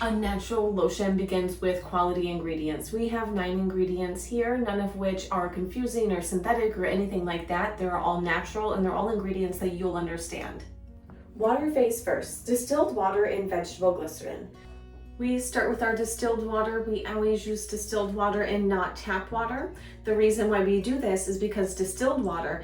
A natural lotion begins with quality ingredients. We have 9 ingredients here, none of which are confusing or synthetic or anything like that. They're all natural and they're all ingredients that you'll understand. Water phase first. Distilled water and vegetable glycerin. We start with our distilled water. We always use distilled water and not tap water. The reason why we do this is because distilled water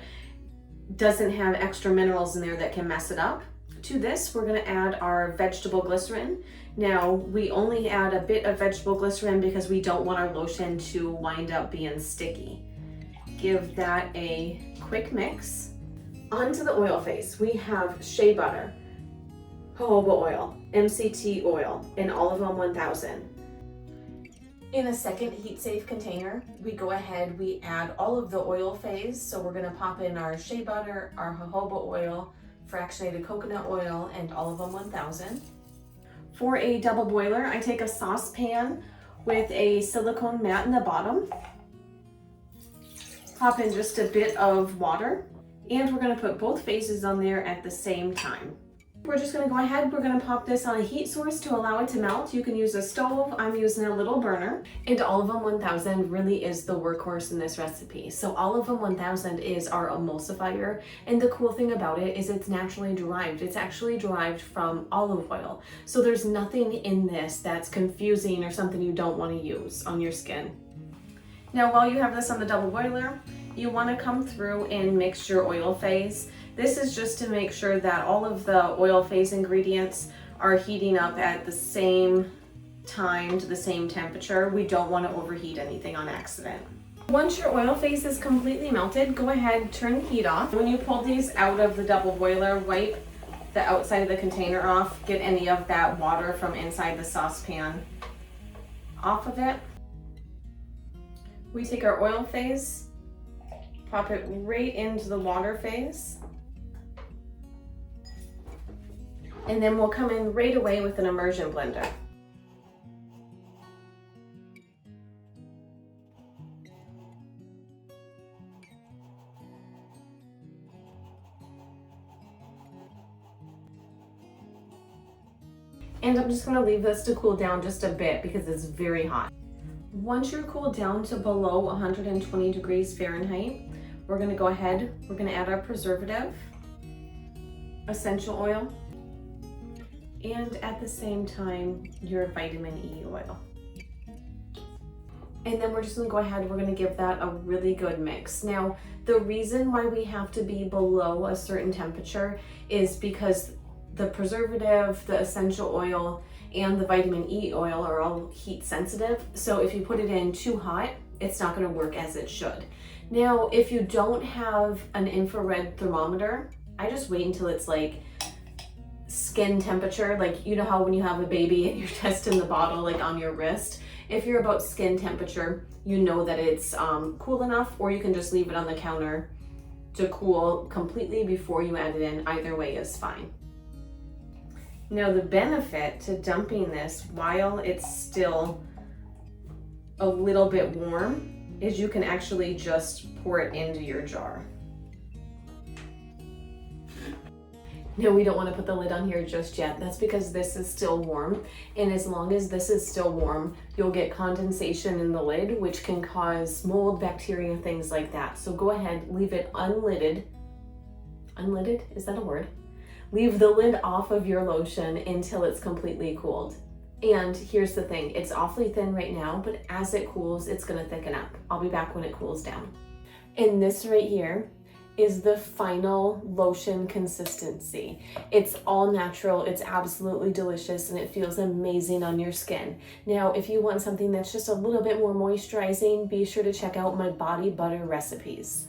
doesn't have extra minerals in there that can mess it up. To this, we're going to add our vegetable glycerin. Now, we only add a bit of vegetable glycerin because we don't want our lotion to wind up being sticky. Give that a quick mix. Onto the oil phase. We have shea butter, jojoba oil, MCT oil, and Olive Oil 1000. In a second heat-safe container, we go ahead, we add all of the oil phase. So we're going to pop in our shea butter, our jojoba oil, fractionated coconut oil, and Olive Oil 1000. For a double boiler, I take a saucepan with a silicone mat in the bottom, pop in just a bit of water, and we're going to put both phases on there at the same time. We're just going to go ahead, we're going to pop this on a heat source to allow it to melt. You can use a stove, I'm using a little burner. And Olive Oil 1000 really is the workhorse in this recipe. So Olive Oil 1000 is our emulsifier, and the cool thing about it is it's naturally derived. It's actually derived from olive oil. So there's nothing in this that's confusing or something you don't want to use on your skin. Now while you have this on the double boiler, you want to come through and mix your oil phase. This is just to make sure that all of the oil phase ingredients are heating up at the same time to the same temperature. We don't want to overheat anything on accident. Once your oil phase is completely melted, go ahead, turn the heat off. When you pull these out of the double boiler, wipe the outside of the container off, get any of that water from inside the saucepan off of it. We take our oil phase, pop it right into the water phase. And then we'll come in right away with an immersion blender. And I'm just gonna leave this to cool down just a bit because it's very hot. Once you're cooled down to below 120 degrees Fahrenheit, we're gonna go ahead, we're gonna add our preservative, essential oil, and at the same time, your vitamin E oil. And then we're just gonna go ahead, we're gonna give that a really good mix. Now, the reason why we have to be below a certain temperature is because the preservative, the essential oil, and the vitamin E oil are all heat sensitive. So if you put it in too hot, it's not gonna work as it should. Now, if you don't have an infrared thermometer, I just wait until it's like skin temperature. Like, you know how when you have a baby and you're testing the bottle like on your wrist, if you're about skin temperature, you know that it's cool enough, or you can just leave it on the counter to cool completely before you add it in. Either way is fine. Now, the benefit to dumping this while it's still a little bit warm is you can actually just pour it into your jar. No, we don't want to put the lid on here just yet. That's because this is still warm. And as long as this is still warm, you'll get condensation in the lid, which can cause mold, bacteria, things like that. So go ahead, leave it unlidded. Unlidded? Is that a word? Leave the lid off of your lotion until it's completely cooled. And here's the thing, it's awfully thin right now, but as it cools, it's gonna thicken up. I'll be back when it cools down. And this right here is the final lotion consistency. It's all natural, it's absolutely delicious, and it feels amazing on your skin. Now, if you want something that's just a little bit more moisturizing, be sure to check out my body butter recipes.